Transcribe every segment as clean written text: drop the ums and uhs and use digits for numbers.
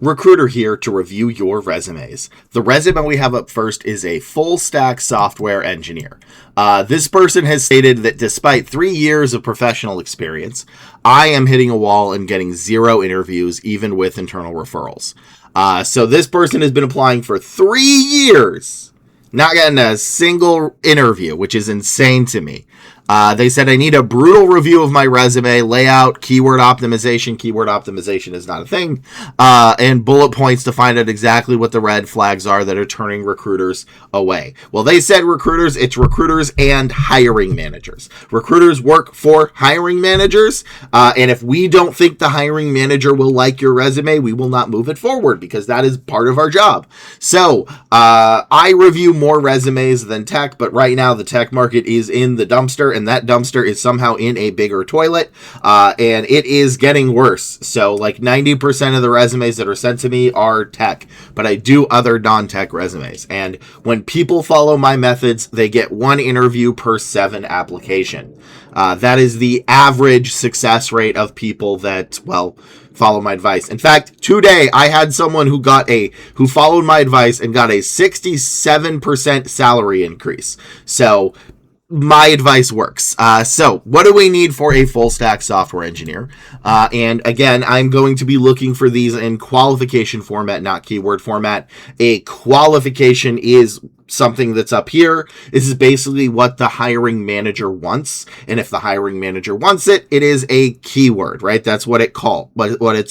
Recruiter here to review your resumes. The resume we have up first is a full stack software engineer. This person has stated that despite 3 years of professional experience, I am hitting a wall and getting 0 interviews, even with internal referrals. So this person has been applying for 3 years, not getting a single interview, which is insane to me. They said, I need a brutal review of my resume, layout, keyword optimization. Keyword optimization is not a thing. And bullet points to find out exactly what the red flags are that are turning recruiters away. Well, they said recruiters, it's recruiters and hiring managers. Recruiters work for hiring managers. And if we don't think the hiring manager will like your resume, we will not move it forward because that is part of our job. So I review more resumes than tech, but right now the tech market is in the dumpster, and that dumpster is somehow in a bigger toilet, and it is getting worse. So like 90% of the resumes that are sent to me are tech, but I do other non-tech resumes. And when people follow my methods, they get 1 interview per 7 application. That is the average success rate of people that, well, follow my advice. In fact, today I had someone who followed my advice and got a 67% salary increase. So my advice works. So what do we need for a full stack software engineer? And again, I'm going to be looking for these in qualification format, not keyword format. A qualification is something that's up here. This is basically what the hiring manager wants. And if the hiring manager wants it, it is a keyword, right? That's what it's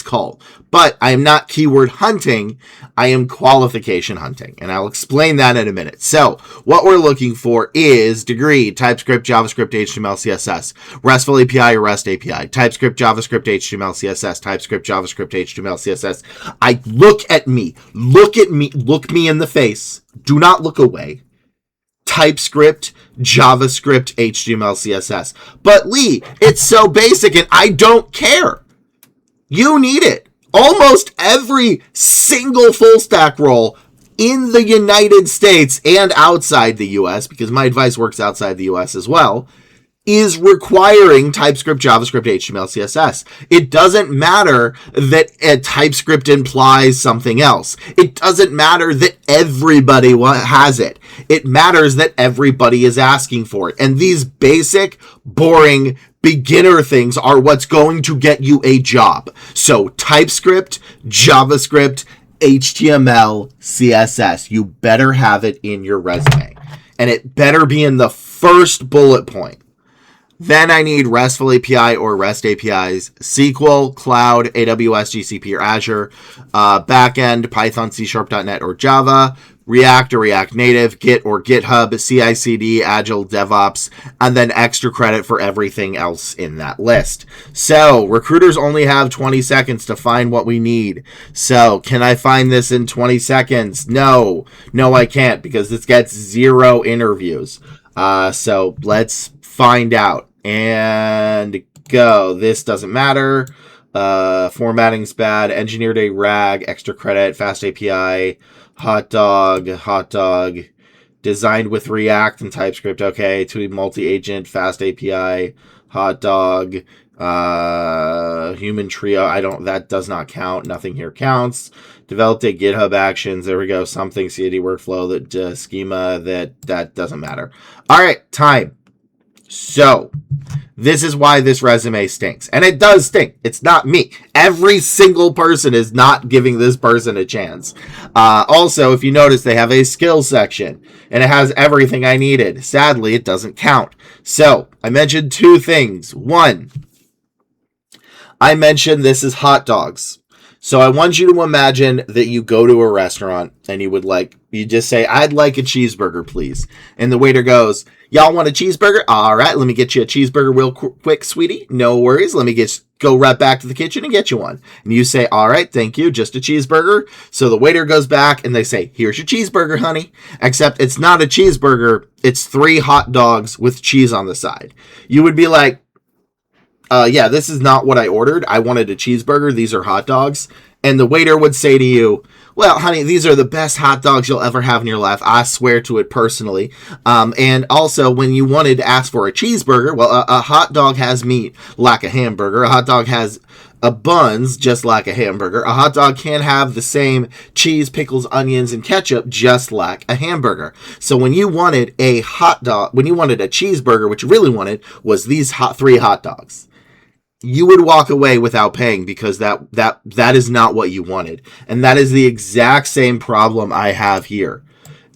called. But I am not keyword hunting. I am qualification hunting. And I'll explain that in a minute. So what we're looking for is degree, TypeScript, JavaScript, HTML, CSS, RESTful API or REST API, TypeScript, JavaScript, HTML, CSS, TypeScript, JavaScript, HTML, CSS. Look at me, look me in the face. Do not look away. TypeScript, JavaScript, HTML, CSS. But Lee, it's so basic and I don't care. You need it. Almost every single full stack role in the United States and outside the US, because my advice works outside the US as well, is requiring TypeScript, JavaScript, HTML, CSS. It doesn't matter that a TypeScript implies something else. It doesn't matter that everybody has it. It matters that everybody is asking for it. And these basic, boring, beginner things are what's going to get you a job. So TypeScript, JavaScript, HTML, CSS. You better have it in your resume. And it better be in the first bullet point. Then I need RESTful API or REST APIs, SQL, Cloud, AWS, GCP, or Azure, backend, Python, C#.NET, or Java, React or React Native, Git or GitHub, CI/CD, Agile, DevOps, and then extra credit for everything else in that list. So recruiters only have 20 seconds to find what we need. So can I find this in 20 seconds? No, I can't because this gets 0 interviews. So let's find out. And go. This doesn't matter. Formatting's bad. Engineered a RAG, extra credit, fast API, hot dog, designed with React and TypeScript. Okay, to multi-agent, fast API, hot dog, human trio. That does not count. Nothing here counts. Developed a GitHub Actions. There we go. Something CAD workflow, that schema, that doesn't matter. All right, time. So this is why this resume stinks. And it does stink. It's not me. Every single person is not giving this person a chance. Also, if you notice, they have a skills section and it has everything I needed. Sadly, it doesn't count. So I mentioned 2 things. 1, I mentioned this is hot dogs. So I want you to imagine that you go to a restaurant and you just say, I'd like a cheeseburger, please. And the waiter goes, y'all want a cheeseburger? All right, let me get you a cheeseburger real quick, sweetie. No worries. Let me go right back to the kitchen and get you one. And you say, all right, thank you. Just a cheeseburger. So the waiter goes back and they say, here's your cheeseburger, honey. Except it's not a cheeseburger. It's 3 hot dogs with cheese on the side. You would be like, yeah, this is not what I ordered. I wanted a cheeseburger. These are hot dogs. And the waiter would say to you, well, honey, these are the best hot dogs you'll ever have in your life. I swear to it personally. And also, when you wanted to ask for a cheeseburger, well, a hot dog has meat like a hamburger. A hot dog has A bun's just like a hamburger. A hot dog can't have the same cheese, pickles, onions, and ketchup just like a hamburger. So when you wanted a hot dog, when you wanted a cheeseburger, what you really wanted was these three hot dogs. You would walk away without paying because that is not what you wanted. And that is the exact same problem I have here.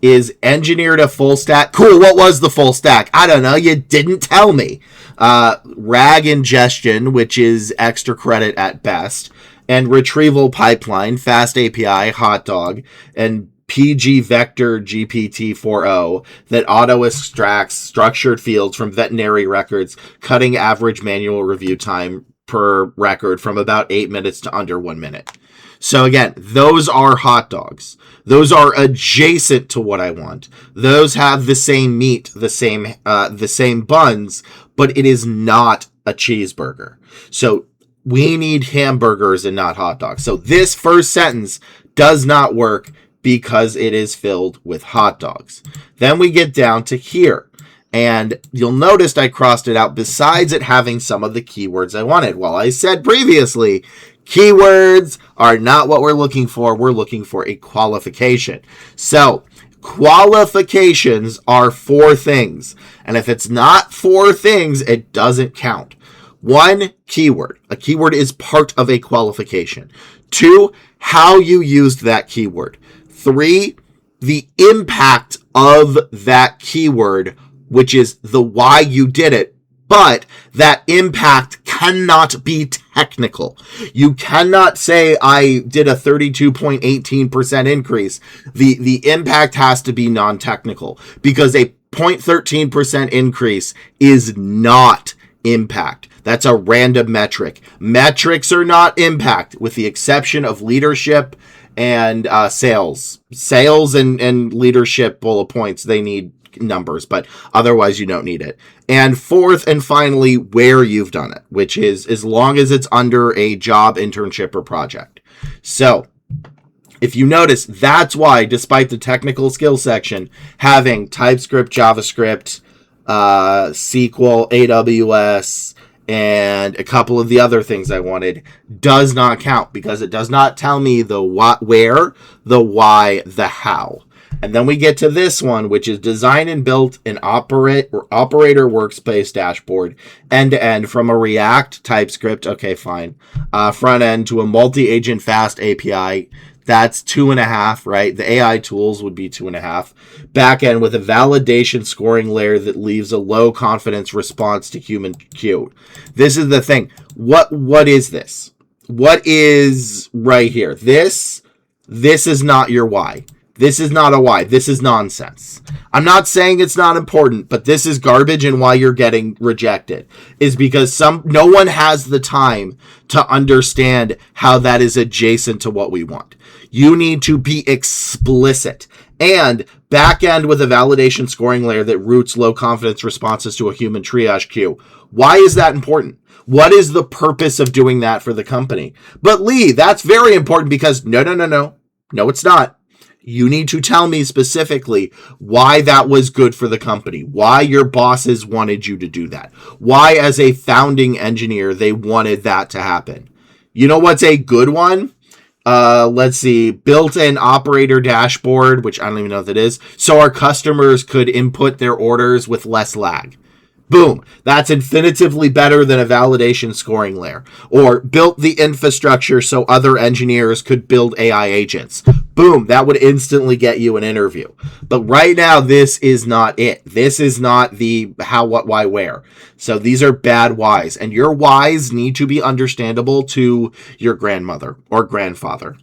Is engineered a full stack. Cool, what was the full stack? I don't know, you didn't tell me. RAG ingestion, which is extra credit at best, and retrieval pipeline, fast API, hot dog, and PG Vector GPT-4o that auto extracts structured fields from veterinary records, cutting average manual review time per record from about 8 minutes to under 1 minute. So again, those are hot dogs. Those are adjacent to what I want. Those have the same meat, the same buns, but it is not a cheeseburger. So we need hamburgers and not hot dogs. So this first sentence does not work because it is filled with hot dogs. Then we get down to here. And you'll notice I crossed it out besides it having some of the keywords I wanted. Well, I said previously, keywords are not what we're looking for. We're looking for a qualification. So qualifications are 4 things. And if it's not 4 things, it doesn't count. 1, keyword. A keyword is part of a qualification. 2, how you used that keyword. 3, the impact of that keyword, which is the why you did it, but that impact cannot be technical. You cannot say I did a 32.18% increase. The impact has to be non-technical because a 0.13% increase is not impact. That's a random metric. Metrics are not impact with the exception of leadership and sales. Sales and leadership bullet points, they need numbers, but otherwise you don't need it. And 4th and finally, where you've done it, which is as long as it's under a job, internship, or project. So if you notice, that's why, despite the technical skill section, having TypeScript, JavaScript, SQL, AWS, and a couple of the other things I wanted does not count because it does not tell me the what, where, the why, the how. And then we get to this one, which is design and built an operator workspace dashboard end-to-end from a React TypeScript, okay, fine, front end to a multi-agent fast API. That's 2.5, right? The AI tools would be 2.5. Back end with a validation scoring layer that leaves a low confidence response to human queue. This is the thing. What is this? What is right here? This is not your why. This is not a why. This is nonsense. I'm not saying it's not important, but this is garbage, and why you're getting rejected is because no one has the time to understand how that is adjacent to what we want. You need to be explicit. And back end with a validation scoring layer that routes low confidence responses to a human triage queue. Why is that important? What is the purpose of doing that for the company? But Lee, that's very important because no, it's not. You need to tell me specifically why that was good for the company, why your bosses wanted you to do that, why as a founding engineer they wanted that to happen. You know what's a good one? Let's see, built-in operator dashboard, which I don't even know what that is, so our customers could input their orders with less lag. Boom. That's infinitively better than a validation scoring layer. Or built the infrastructure so other engineers could build AI agents. Boom. That would instantly get you an interview. But right now, this is not it. This is not the how, what, why, where. So these are bad whys. And your whys need to be understandable to your grandmother or grandfather.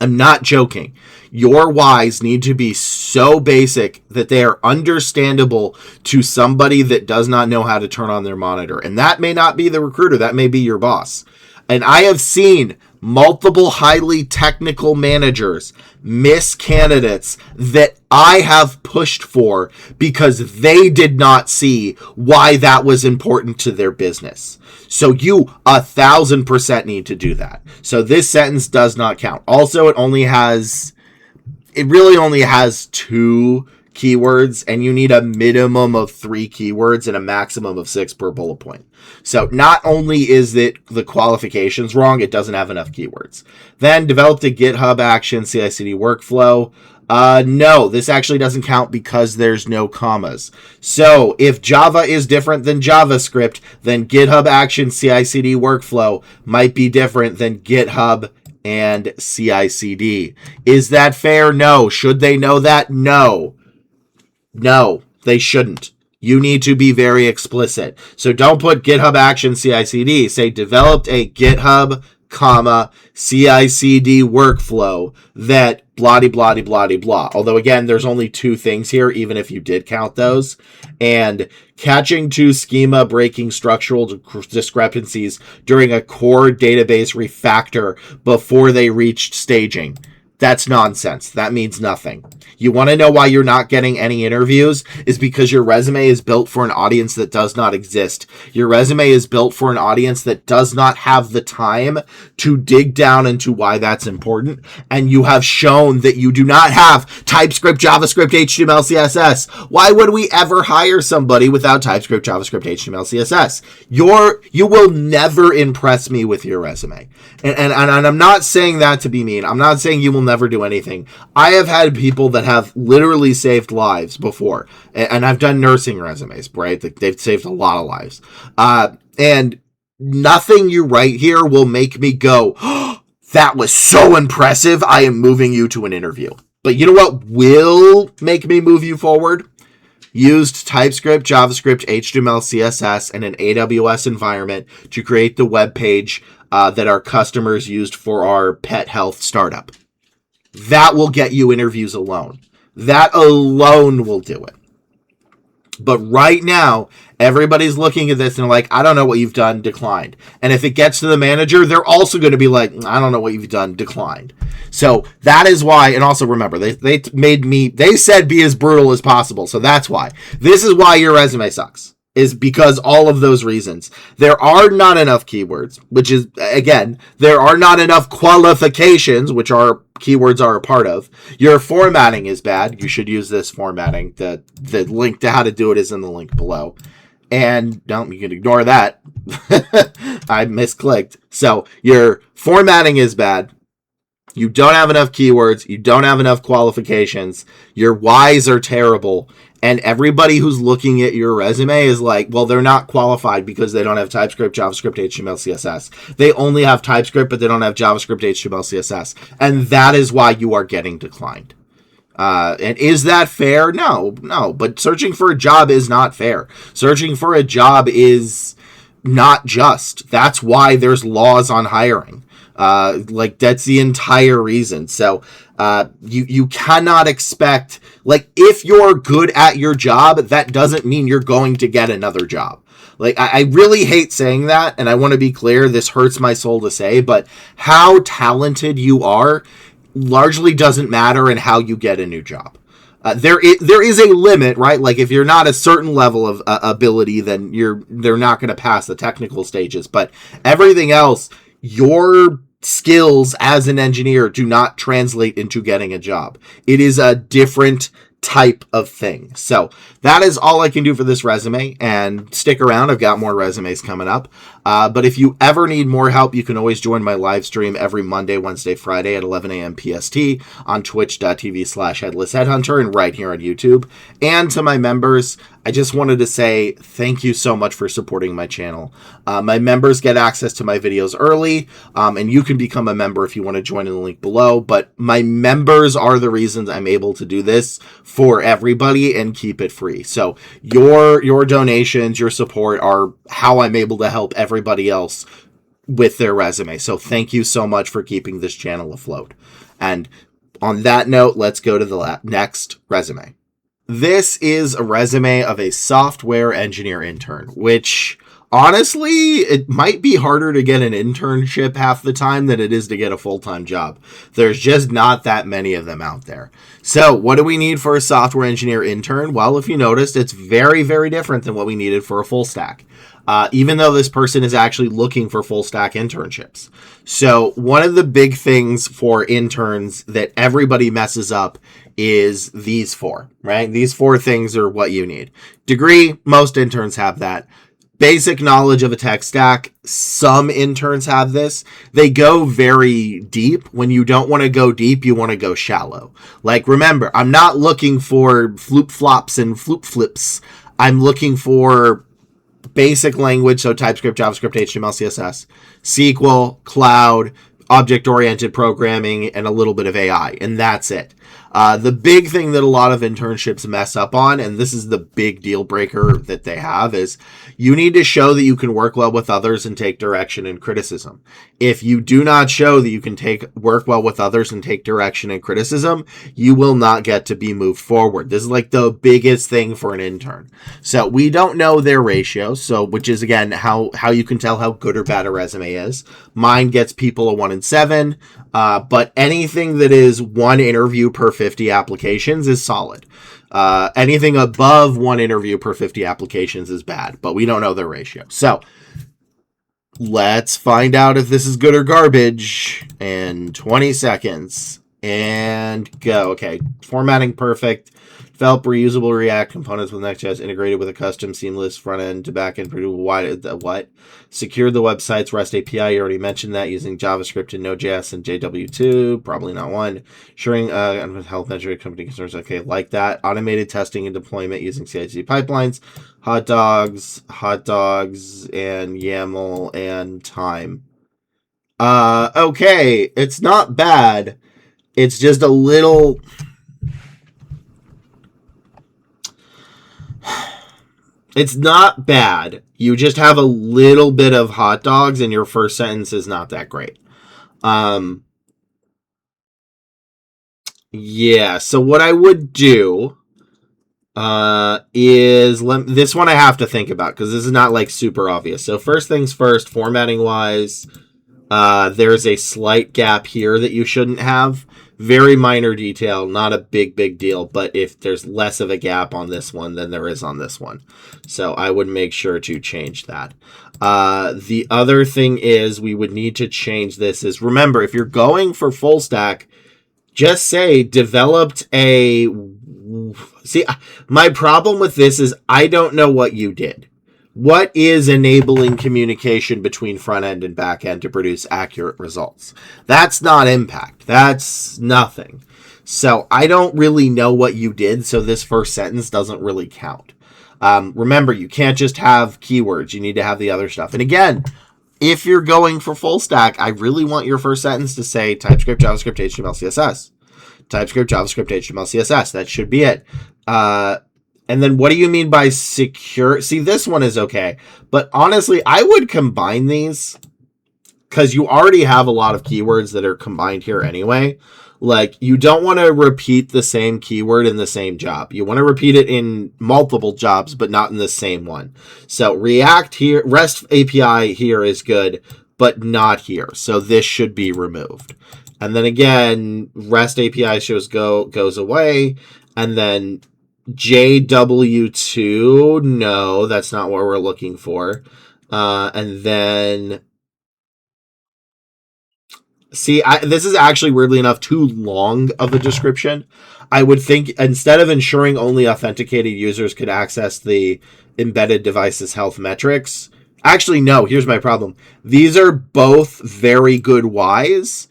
I'm not joking. Your whys need to be so basic that they are understandable to somebody that does not know how to turn on their monitor. And that may not be the recruiter. That may be your boss. And I have seen multiple highly technical managers miss candidates that I have pushed for because they did not see why that was important to their business. So you 1,000% need to do that. So this sentence does not count. Also, it really only has 2 keywords, and you need a minimum of 3 keywords and a maximum of 6 per bullet point. So not only is it the qualifications wrong, it doesn't have enough keywords. Then developed a GitHub action CI/CD workflow. No, this actually doesn't count because there's no commas. So if Java is different than JavaScript, then GitHub action CI/CD workflow might be different than GitHub and CI/CD. Is that fair? No. Should they know that? No. No, they shouldn't. You need to be very explicit. So don't put GitHub action CI/CD. Say developed a GitHub, CI/CD workflow that blah blah blah blah. Although again, there's only 2 things here, even if you did count those. And catching 2 schema breaking structural discrepancies during a core database refactor before they reached staging. That's nonsense. That means nothing. You want to know why you're not getting any interviews? Is because your resume is built for an audience that does not exist. Your resume is built for an audience that does not have the time to dig down into why that's important. And you have shown that you do not have TypeScript, JavaScript, HTML, CSS. Why would we ever hire somebody without TypeScript, JavaScript, HTML, CSS? You will never impress me with your resume. And I'm not saying that to be mean. I'm not saying you will never do anything. I have had people that have literally saved lives before, and I've done nursing resumes, right? They've saved a lot of lives. And nothing you write here will make me go, oh, that was so impressive. I am moving you to an interview. But you know what will make me move you forward? Used TypeScript, JavaScript, HTML, CSS, and an AWS environment to create the web page that our customers used for our pet health startup. That will get you interviews alone. That alone will do it. But right now, everybody's looking at this and like, I don't know what you've done, declined. And if it gets to the manager, they're also going to be like, I don't know what you've done, declined. So that is why, and also remember, they said be as brutal as possible. So that's why. This is why your resume sucks. Is because all of those reasons. There are not enough keywords, which is, again, there are not enough qualifications, which our keywords are a part of. Your formatting is bad. You should use this formatting. The link to how to do it is in the link below. And no, you can ignore that. I misclicked. So your formatting is bad. You don't have enough keywords. You don't have enough qualifications. Your whys are terrible. And everybody who's looking at your resume is like, well, they're not qualified because they don't have TypeScript, JavaScript, HTML, CSS. They only have TypeScript, but they don't have JavaScript, HTML, CSS. And that is why you are getting declined. And is that fair? No. But searching for a job is not fair. Searching for a job is not just. That's why there's laws on hiring. That's the entire reason. So you cannot expect, if you're good at your job, that doesn't mean you're going to get another job. I really hate saying that, and I want to be clear, this hurts my soul to say, but how talented you are largely doesn't matter in how you get a new job. There is a limit, right? If you're not a certain level of ability, then they're not going to pass the technical stages, but everything else, your skills as an engineer do not translate into getting a job. It is a different type of thing. So that is all I can do for this resume, and stick around. I've got more resumes coming up. But if you ever need more help, you can always join my live stream every Monday, Wednesday, Friday at 11 a.m. PST on twitch.tv/headlessheadhunter and right here on YouTube. And to my members, I just wanted to say thank you so much for supporting my channel. My members get access to my videos early, and you can become a member if you want to join in the link below. But my members are the reasons I'm able to do this for everybody and keep it free. So your donations, your support are how I'm able to help everybody else with their resume. So thank you so much for keeping this channel afloat. And on that note, let's go to the next resume. This is a resume of a software engineer intern, which Honestly, it might be harder to get an internship half the time than it is to get a full-time job. There's just not that many of them out there. So what do we need for a software engineer intern? Well, if you noticed, it's very, very different than what we needed for a full stack. Even though this person is actually looking for full stack internships. So one of the big things for interns that everybody messes up is these four, right? These four things are what you need. Degree, most interns have that. Basic knowledge of a tech stack. Some interns have this. They go very deep. When you don't want to go deep, you want to go shallow. Like, remember, I'm not looking for floop flops and floop flips. I'm looking for basic language, so TypeScript, JavaScript, HTML, CSS, SQL, cloud, object-oriented programming, and a little bit of AI, and that's it. The big thing that a lot of internships mess up on, and this is the big deal breaker that they have, is you need to show that you can work well with others and take direction and criticism. If you do not show that you can work well with others and take direction and criticism, you will not get to be moved forward. This is like the biggest thing for an intern. So we don't know their ratio, so which is again how you can tell how good or bad a resume is. Mine gets people a 1 in 7, but anything that is 1 interview per 50 applications is solid. Anything above 1 interview per 50 applications is bad, but we don't know their ratio. So let's find out if this is good or garbage in 20 seconds. And go. Okay, formatting perfect. Develop reusable React components with Next.js integrated with a custom seamless front end to back end. What? Secured the website's REST API. You already mentioned that using JavaScript and Node.js and JW2. Probably not one. Ensuring health metric company concerns. Okay, like that. Automated testing and deployment using CI/CD pipelines. Hot dogs, and YAML and time. Okay, it's not bad. It's just a little... It's not bad. You just have a little bit of hot dogs and your first sentence is not that great. Yeah, so what I would do is... this one I have to think about because this is not like super obvious. So first things first, formatting wise, there's a slight gap here that you shouldn't have. Very minor detail, not a big deal, but if there's less of a gap on this one than there is on this one. So I would make sure to change that. The other thing is we would need to change this is, remember, if you're going for full stack, just say developed a... See, my problem with this is I don't know what you did. What is enabling communication between front end and back end to produce accurate results? That's not impact. That's nothing. So I don't really know what you did, so this first sentence doesn't really count. Remember, you can't just have keywords. You need to have the other stuff. And again, if you're going for full stack, I really want your first sentence to say TypeScript, JavaScript, HTML, CSS. TypeScript, JavaScript, HTML, CSS. That should be it. And then what do you mean by secure? See, this one is okay. But honestly, I would combine these because you already have a lot of keywords that are combined here anyway. Like, you don't want to repeat the same keyword in the same job. You want to repeat it in multiple jobs, but not in the same one. So React here, REST API here is good, but not here. So this should be removed. And then again, REST API goes away. And then JW2, no, that's not what we're looking for. And then, see, this is actually, weirdly enough, too long of a description. I would think instead of ensuring only authenticated users could access the embedded device's health metrics. Actually, no, here's my problem. These are both very good whys,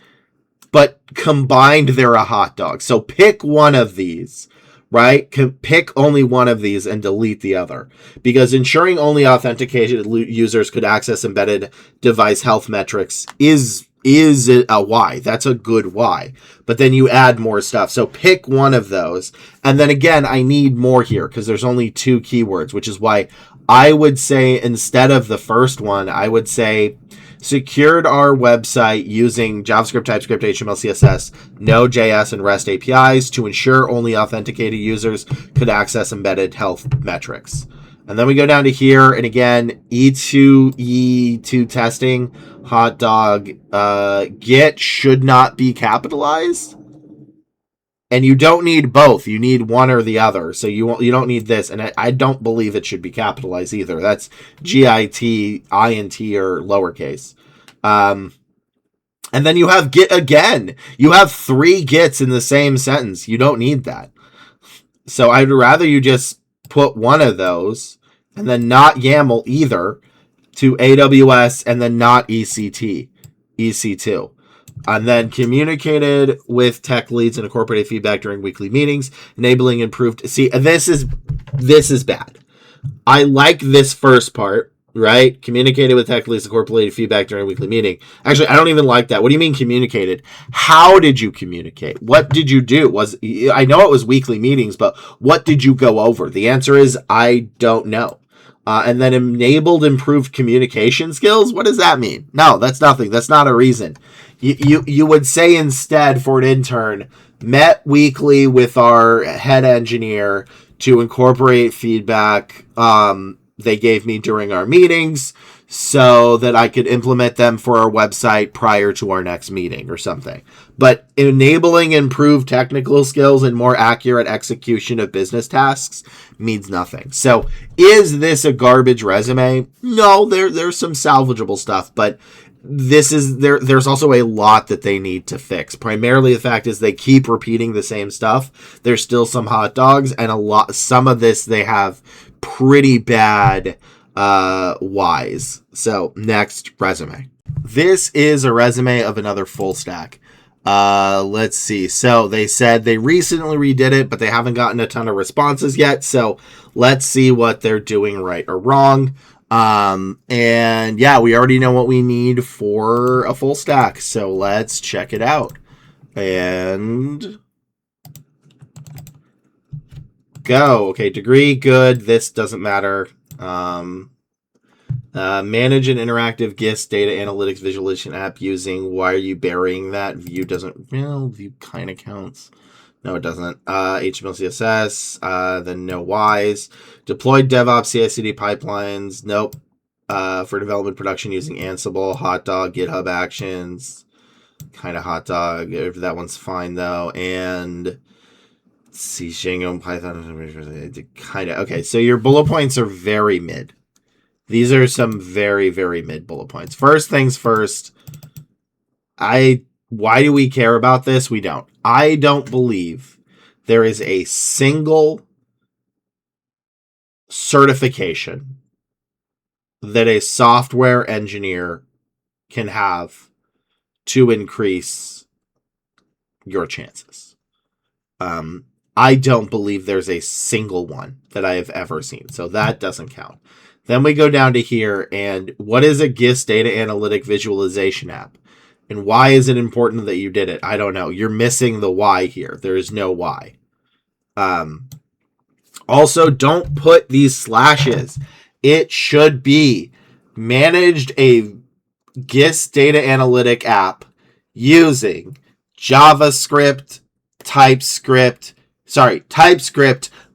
but combined, they're a hot dog. So pick one of these. Right? Pick only one of these and delete the other. Because ensuring only authenticated users could access embedded device health metrics is a why. That's a good why. But then you add more stuff. So pick one of those. And then again, I need more here because there's only 2 keywords, which is why I would say instead of the first one, I would say secured our website using JavaScript, TypeScript, HTML, CSS, Node.js, and REST APIs to ensure only authenticated users could access embedded health metrics. And then we go down to here, and again, E2 testing, hot dog, Git should not be capitalized. And you don't need both. You need one or the other. So you don't need this. And I don't believe it should be capitalized either. That's GIT, INT, or lowercase. And then you have Git again. You have 3 Gits in the same sentence. You don't need that. So I'd rather you just put one of those and then not YAML either to AWS and then not EC2. And then communicated with tech leads and incorporated feedback during weekly meetings, enabling improved. See, this is bad. I like this first part, right? Communicated with tech leads, incorporated feedback during weekly meeting. Actually, I don't even like that. What do you mean communicated? How did you communicate? What did you do? I know it was weekly meetings, but what did you go over? The answer is I don't know. And then enabled improved communication skills. What does that mean? No, that's nothing. That's not a reason. You would say instead for an intern, met weekly with our head engineer to incorporate feedback they gave me during our meetings so that I could implement them for our website prior to our next meeting or something. But enabling improved technical skills and more accurate execution of business tasks means nothing. So is this a garbage resume? No, there's some salvageable stuff, but there's also a lot that they need to fix. Primarily the fact is they keep repeating the same stuff. There's still some hot dogs, and some of this they have pretty bad whys. So next resume. This is a resume of another full stack. Let's see. So they said they recently redid it, but they haven't gotten a ton of responses yet. So let's see what they're doing right or wrong. And yeah, we already know what we need for a full stack. So let's check it out. And go. Okay, degree, good. This doesn't matter. Manage an interactive GIS data analytics visualization app using. Why are you burying that? View doesn't. Well, view kind of counts. No, it doesn't. HTML, CSS. Then no whys. Deployed DevOps CI/CD pipelines. Nope. For development production using Ansible, hot dog, GitHub Actions. Kind of hot dog. That one's fine though. And C Django, Python. Kind of okay. So your bullet points are very mid. These are some very, very mid bullet points. First things first, why do we care about this? We don't. I don't believe there is a single certification that a software engineer can have to increase your chances. I don't believe there's a single one that I have ever seen. So that doesn't count. Then we go down to here, and what is a GIS data analytic visualization app? And why is it important that you did it? I don't know. You're missing the why here. There is no why. Also, don't put these slashes. It should be managed a GIS data analytic app using JavaScript, TypeScript,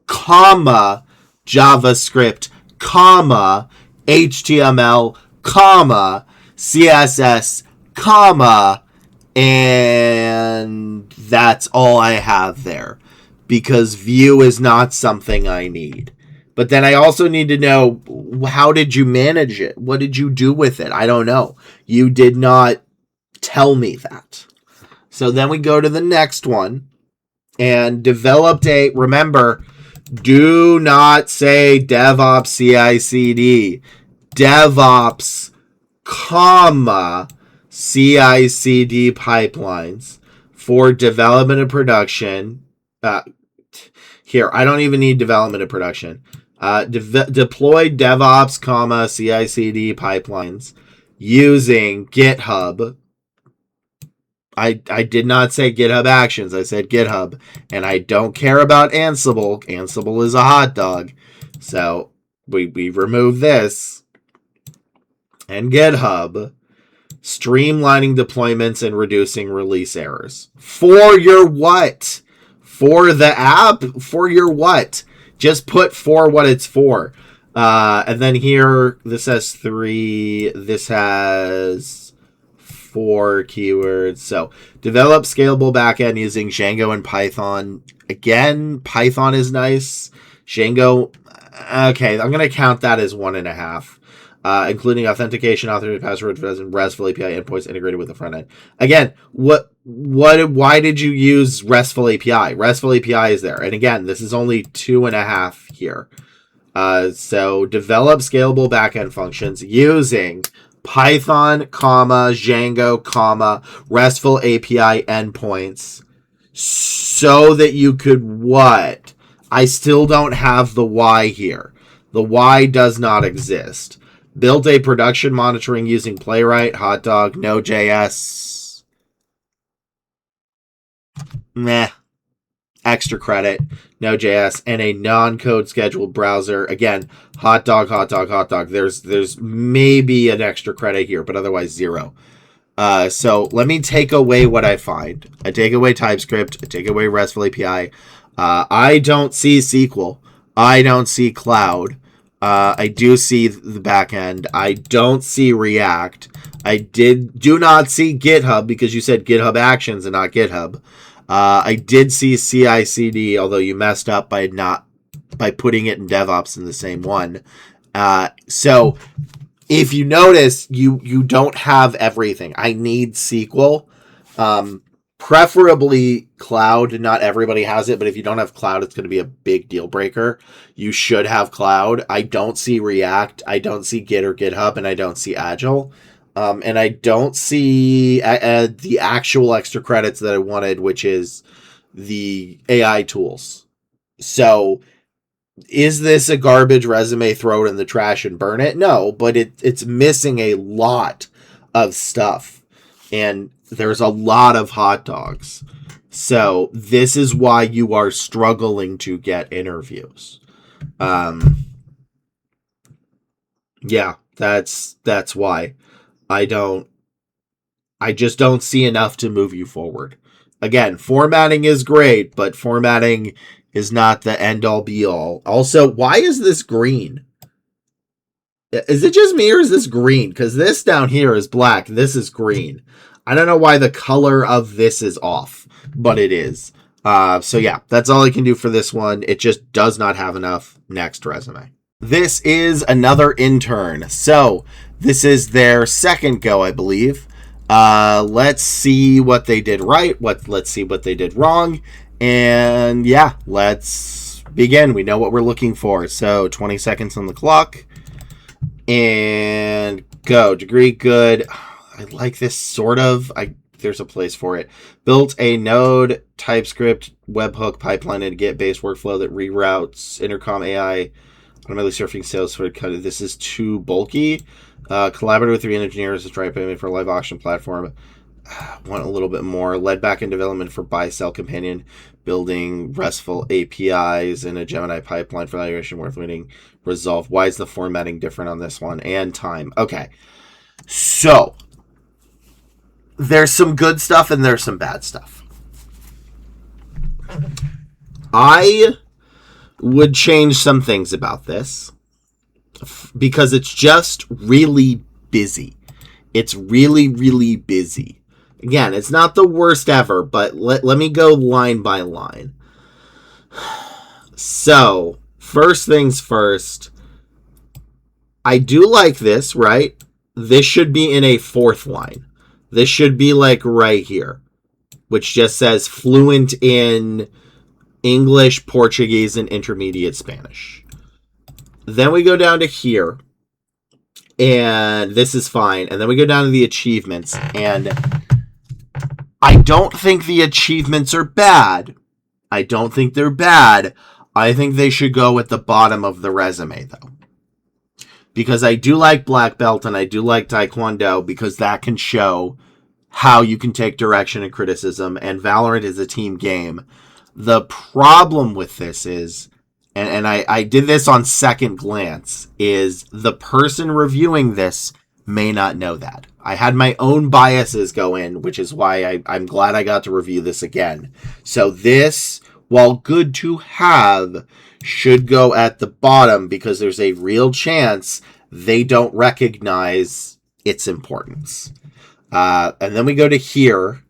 comma, JavaScript, comma, HTML, comma, CSS, comma, and that's all I have there because Vue is not something I need. But then I also need to know, how did you manage it? What did you do with it? I don't know. You did not tell me that. So then we go to the next one and remember, do not say DevOps CI/CD. DevOps, comma, CI/CD pipelines for development and production. Here, I don't even need development and production. Deploy DevOps, comma, CI/CD pipelines using GitHub. I did not say GitHub Actions. I said GitHub. And I don't care about Ansible. Ansible is a hot dog. So we remove this. And GitHub. Streamlining deployments and reducing release errors. For your what? For the app? For your what? Just put for what it's for. And then here, this has 3. This has 4 keywords. So develop scalable backend using Django and Python. Again, Python is nice. Django, okay, I'm going to count that as 1.5. Including authentication, authorization, password, and RESTful API endpoints integrated with the front end. Again, why did you use RESTful API? RESTful API is there. And again, this is only 2.5 here. So develop scalable backend functions using Python, Django, RESTful API endpoints so that you could what? I still don't have the why here. The why does not exist. Built a production monitoring using Playwright, Hotdog, Node.js. Meh. Extra credit, Node.js, and a non-code scheduled browser. Again, Hotdog. There's maybe an extra credit here, but otherwise 0. So let me take away what I find. I take away TypeScript. I take away RESTful API. I don't see SQL. I don't see cloud. I do see the backend. I don't see React. I do not see GitHub because you said GitHub Actions and not GitHub. I did see CI/CD, although you messed up by putting it in DevOps in the same one. So if you notice, you don't have everything. I need SQL. Preferably cloud. Not everybody has it, but if you don't have cloud, it's going to be a big deal breaker. You should have cloud. I don't see React. I don't see Git or GitHub, and I don't see Agile. And I don't see the actual extra credits that I wanted, which is the AI tools. So is this a garbage resume? Throw it in the trash and burn it? No, but it's missing a lot of stuff. And there's a lot of hot dogs. So this is why you are struggling to get interviews. Yeah, that's why. I just don't see enough to move you forward. Again, formatting is great, but formatting is not the end-all be-all. Also, why is this green? Is it just me or is this green? Because this down here is black. This is green. I don't know why the color of this is off, but it is. So yeah, that's all I can do for this one. It just does not have enough. Next resume. This is another intern. So this is their second go, I believe. Let's see what they did right. Let's see what they did wrong. And yeah, let's begin. We know what we're looking for. So 20 seconds on the clock. And go. Degree good. I like this sort of. There's a place for it. Built a Node, TypeScript, webhook pipeline and Git-based workflow that reroutes intercom AI. Automatically surfing sales for this is too bulky. Collaborated with 3 engineers to try payment for a live auction platform. Want a little bit more. Led back-end development for buy-sell companion. Building RESTful APIs and a Gemini pipeline for evaluation worth winning. Resolve. Why is the formatting different on this one? And time. Okay. So there's some good stuff and there's some bad stuff. I would change some things about this because it's just really busy. It's really, really busy. Again, it's not the worst ever, but let me go line by line. So, first things first, I do like this, right? This should be in a 4th line. This should be like right here, which just says fluent in English, Portuguese, and intermediate Spanish. Then we go down to here, and this is fine. And then we go down to the achievements, and I don't think the achievements are bad. I don't think they're bad. I think they should go at the bottom of the resume, though. Because I do like black belt and I do like taekwondo because that can show how you can take direction and criticism, and Valorant is a team game. The problem with this is, and I did this on second glance, is the person reviewing this may not know that. I had my own biases go in, which is why I'm glad I got to review this again. So this, while good to have, should go at the bottom because there's a real chance they don't recognize its importance. And then we go to here,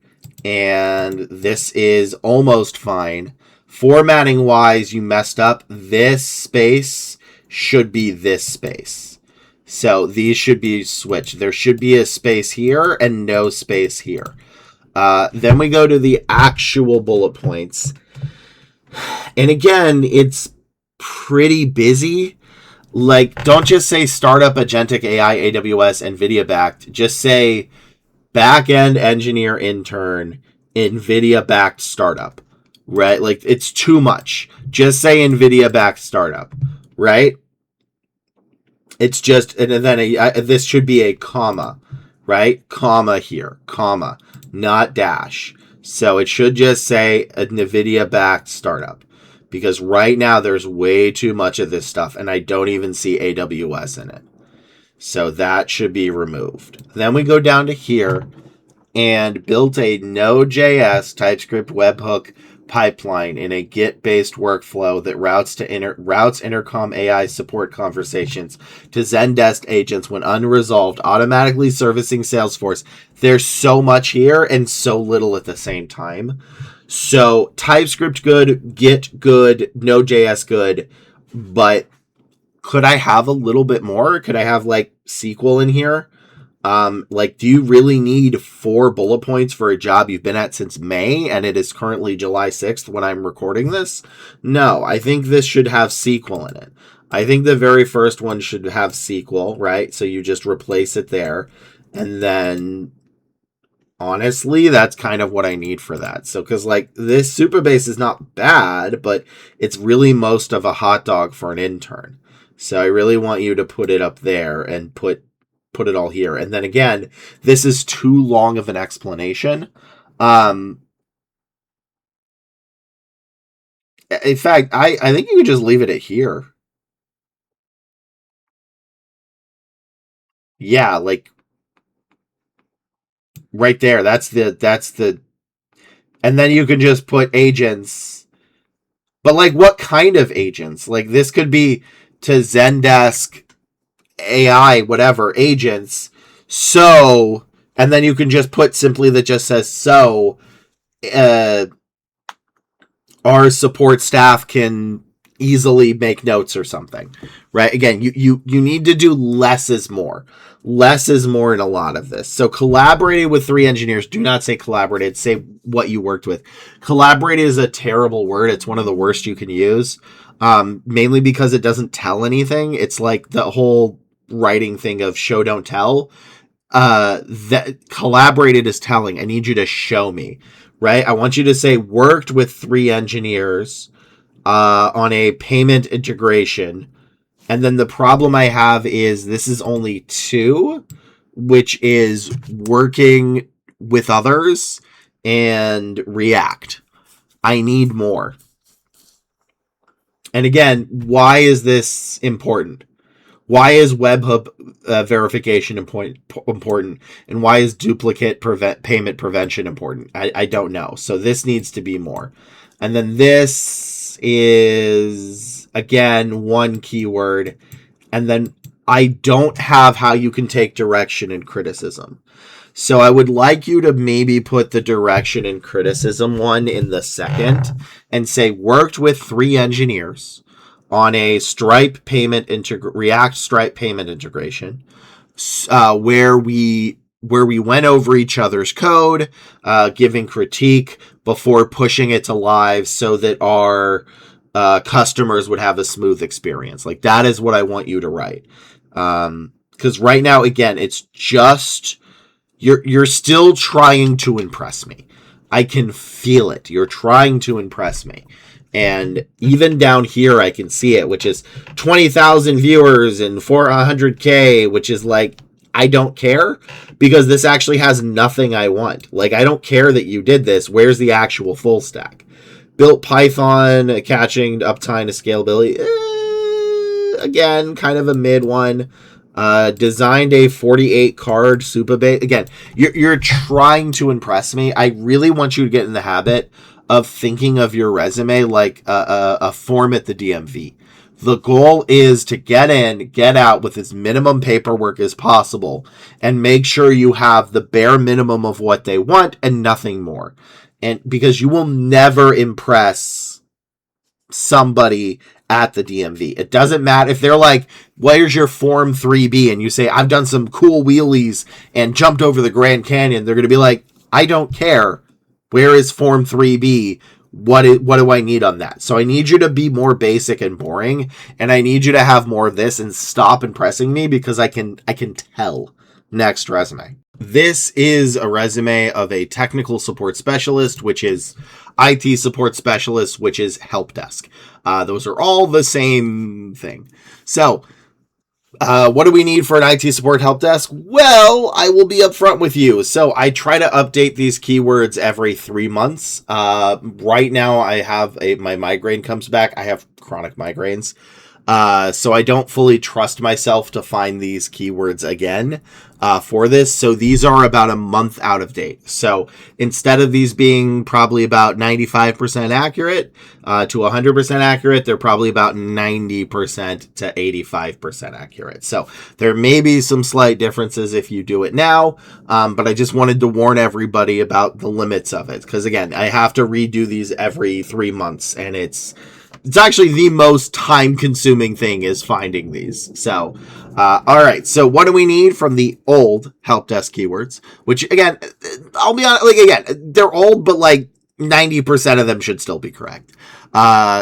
and this is almost fine. Formatting wise, you messed up. This space should be this space. So these should be switched. There should be a space here and no space here. Then we go to the actual bullet points. And again, it's pretty busy. Like, don't just say startup, agentic AI, AWS, NVIDIA backed. Just say back-end engineer intern, NVIDIA backed startup, right? Like, it's too much. Just say NVIDIA backed startup, right? It's just, and then this should be a comma, right? Comma here, comma, not dash. So it should just say a NVIDIA backed startup, because right now there's way too much of this stuff and I don't even see AWS in it. So that should be removed. Then we go down to here and built a Node.js TypeScript webhook pipeline in a Git-based workflow that routes intercom AI support conversations to Zendesk agents when unresolved, automatically servicing Salesforce. There's so much here and so little at the same time. So TypeScript good, Git good, Node.js good, but could I have a little bit more? Could I have like SQL in here? Like, do you really need 4 bullet points for a job you've been at since May and it is currently July 6th when I'm recording this? No, I think this should have SQL in it. I think the very first one should have SQL, right? So you just replace it there. And then, honestly, that's kind of what I need for that. So, because like this Supabase is not bad, but it's really most of a hot dog for an intern. So I really want you to put it up there and put it all here. And then again, this is too long of an explanation. In fact, I think you could just leave it at here. Yeah, like right there. That's the, and then you can just put agents. But like, what kind of agents? Like, this could be to Zendesk AI, whatever, agents. So, and then you can just put simply that just says, so, our support staff can easily make notes or something, right? Again, you need to do less is more. Less is more in a lot of this. So collaborated with 3 engineers. Do not say collaborated. Say what you worked with. Collaborated is a terrible word. It's one of the worst you can use, mainly because it doesn't tell anything. It's like the whole writing thing of show don't tell. That collaborated is telling. I need you to show me, right? I want you to say worked with 3 engineers on a payment integration. And then the problem I have is this is only 2, which is working with others and React. I need more. And again, why is this important? Why is webhook verification important? And why is duplicate payment prevention important? I don't know. So this needs to be more. And then this is, again, 1 keyword. And then I don't have how you can take direction and criticism. So I would like you to maybe put the direction and criticism one in the second and say worked with 3 engineers on a Stripe payment React Stripe payment integration, where we went over each other's code, giving critique before pushing it to live so that our customers would have a smooth experience. Like, that is what I want you to write. Because right now, again, it's just you're still trying to impress me. I can feel it. You're trying to impress me. And even down here, I can see it, which is 20,000 viewers and 400K, which is like, I don't care, because this actually has nothing I want. Like, I don't care that you did this. Where's the actual full stack? Built Python, catching uptime to scalability. Again, kind of a mid one. Designed a 48 card Supabase. Again, you're trying to impress me. I really want you to get in the habit of thinking of your resume like a form at the DMV. The goal is to get in, get out with as minimum paperwork as possible, and make sure you have the bare minimum of what they want and nothing more. And because you will never impress somebody at the DMV. It doesn't matter if they're like, where's your Form 3B? And you say, I've done some cool wheelies and jumped over the Grand Canyon. They're going to be like, I don't care. Where is Form 3B? What do I need on that? So I need you to be more basic and boring, and I need you to have more of this and stop impressing me because I can tell. Next resume. This is a resume of a technical support specialist, which is IT support specialist, which is help desk. Those are all the same thing. So what do we need for an IT support help desk? Well, I will be upfront with you. So I try to update these keywords every 3 months. Right now I have my migraine comes back. I have chronic migraines. So I don't fully trust myself to find these keywords again for this. So these are about a month out of date. So instead of these being probably about 95% accurate to 100% accurate, they're probably about 90% to 85% accurate. So there may be some slight differences if you do it now, but I just wanted to warn everybody about the limits of it. Because again, I have to redo these every 3 months, and it's actually the most time-consuming thing is finding these. So, all right. So, what do we need from the old help desk keywords? Which, again, I'll be honest. Like, again, they're old, but like 90% of them should still be correct.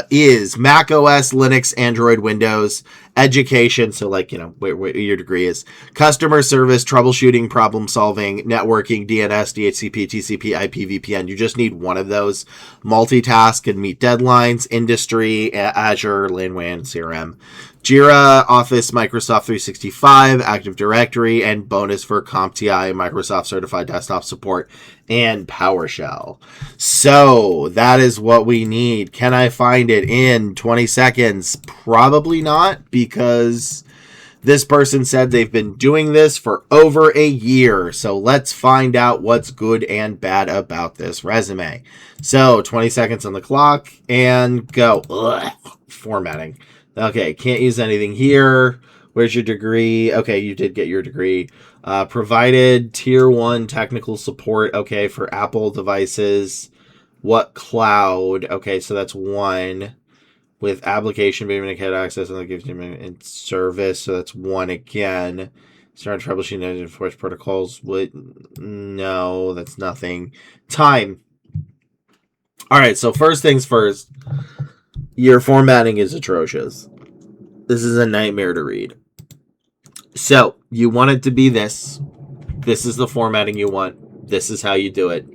Is Mac OS, Linux, Android, Windows, education. So, like, you know, where your degree is. Customer service, troubleshooting, problem solving, networking, DNS, DHCP, TCP, IP, VPN. You just need one of those. Multitask and meet deadlines. Industry, Azure, LAN, WAN, CRM. Jira, Office, Microsoft 365, Active Directory, and bonus for CompTIA, Microsoft Certified Desktop Support, and PowerShell. So that is what we need. Can I find it in 20 seconds? Probably not, because this person said they've been doing this for over a year. So let's find out what's good and bad about this resume. So 20 seconds on the clock and go. Ugh, formatting. Okay, can't use anything here. Where's your degree? Okay, you did get your degree. Provided tier 1 technical support. Okay, for Apple devices. What cloud? Okay, so that's 1. With application, maybe account access, and that gives you in service. So that's 1 again. Start troubleshooting and enforce protocols. What? No, that's nothing. Time. All right, so first things first. Your formatting is atrocious. This is a nightmare to read. So, you want it to be this. This is the formatting you want. This is how you do it.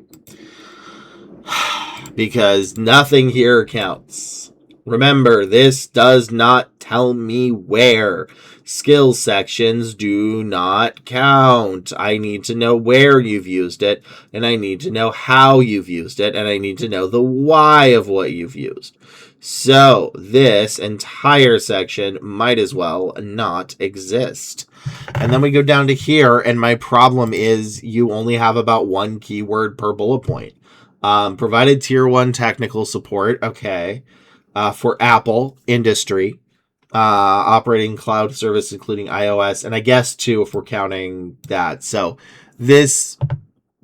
Because nothing here counts. Remember, this does not tell me where. Skill sections do not count. I need to know where you've used it, and I need to know how you've used it, and I need to know the why of what you've used. So, this entire section might as well not exist. And then we go down to here, and my problem is you only have about 1 keyword per bullet point. Provided tier 1 technical support, okay. For Apple, industry, operating cloud service, including iOS, and I guess 2 if we're counting that. So, this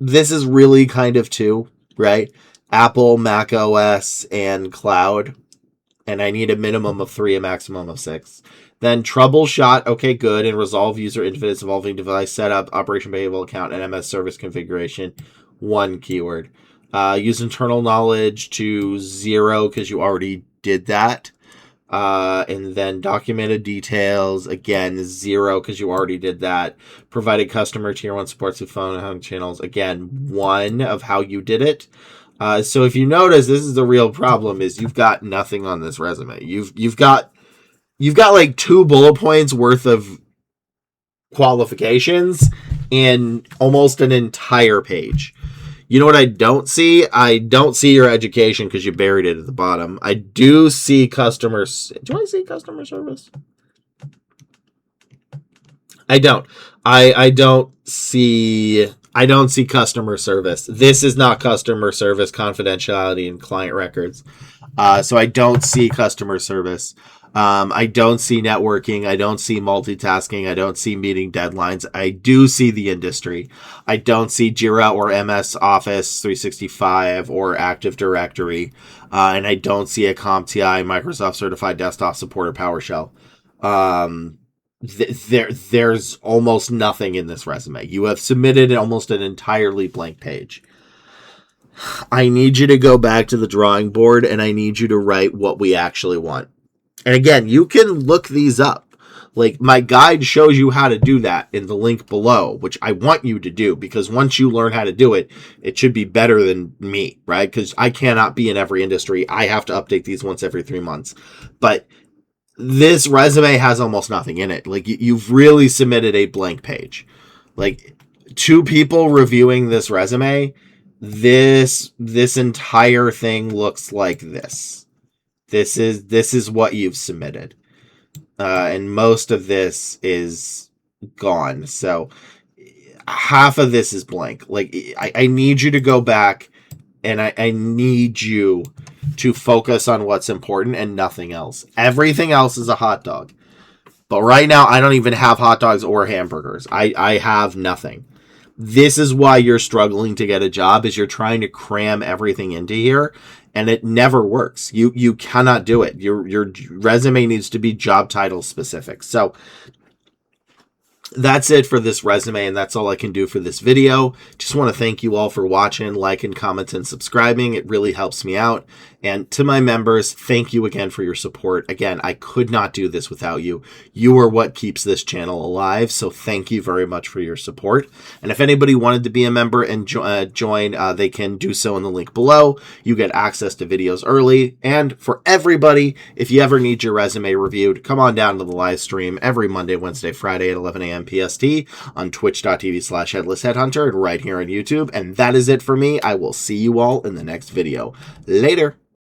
is really kind of 2, right? Apple, Mac OS, and cloud. And I need a minimum of 3, a maximum of 6. Then troubleshoot, okay, good, and resolve user interface, evolving device setup, operation behavioral account, and MS service configuration, 1 keyword. Use internal knowledge to 0 because you already did that. And then documented details, again, 0 because you already did that. Provided customer tier 1 supports with phone and home channels, again, 1 of how you did it. So if you notice, this is the real problem: is you've got nothing on this resume. You've got like 2 bullet points worth of qualifications and almost an entire page. You know what I don't see? I don't see your education because you buried it at the bottom. I do see customers. Do I see customer service? I don't. I don't see I don't see customer service. This is not customer service, confidentiality, and client records. So I don't see customer service. I don't see networking. I don't see multitasking. I don't see meeting deadlines. I do see the industry. I don't see Jira or MS Office 365 or Active Directory. And I don't see a CompTIA, Microsoft Certified Desktop Support, or PowerShell. There's almost nothing in this resume. You have submitted almost an entirely blank page. I need you to go back to the drawing board, and I need you to write what we actually want. And again, you can look these up. Like, my guide shows you how to do that in the link below, which I want you to do, because once you learn how to do it, it should be better than me, right? Because I cannot be in every industry. I have to update these once every 3 months. But this resume has almost nothing in it. Like, you've really submitted a blank page. Like, 2 people reviewing this resume, this entire thing looks like this. This is what you've submitted. And most of this is gone. So half of this is blank. Like, I need you to go back, and I need you to focus on what's important and nothing else. Everything else is a hot dog. But right now, I don't even have hot dogs or hamburgers. I have nothing. This is why you're struggling to get a job, is you're trying to cram everything into here, and it never works. You cannot do it. Your resume needs to be job title specific. So that's it for this resume, and that's all I can do for this video. Just want to thank you all for watching, liking, commenting, and subscribing. It really helps me out. And to my members, thank you again for your support. Again, I could not do this without you. You are what keeps this channel alive, so thank you very much for your support. And if anybody wanted to be a member and join, they can do so in the link below. You get access to videos early. And for everybody, if you ever need your resume reviewed, come on down to the live stream every Monday, Wednesday, Friday at 11 a.m. PST on twitch.tv/headlessheadhunter and right here on YouTube. And that is it for me. I will see you all in the next video. Later.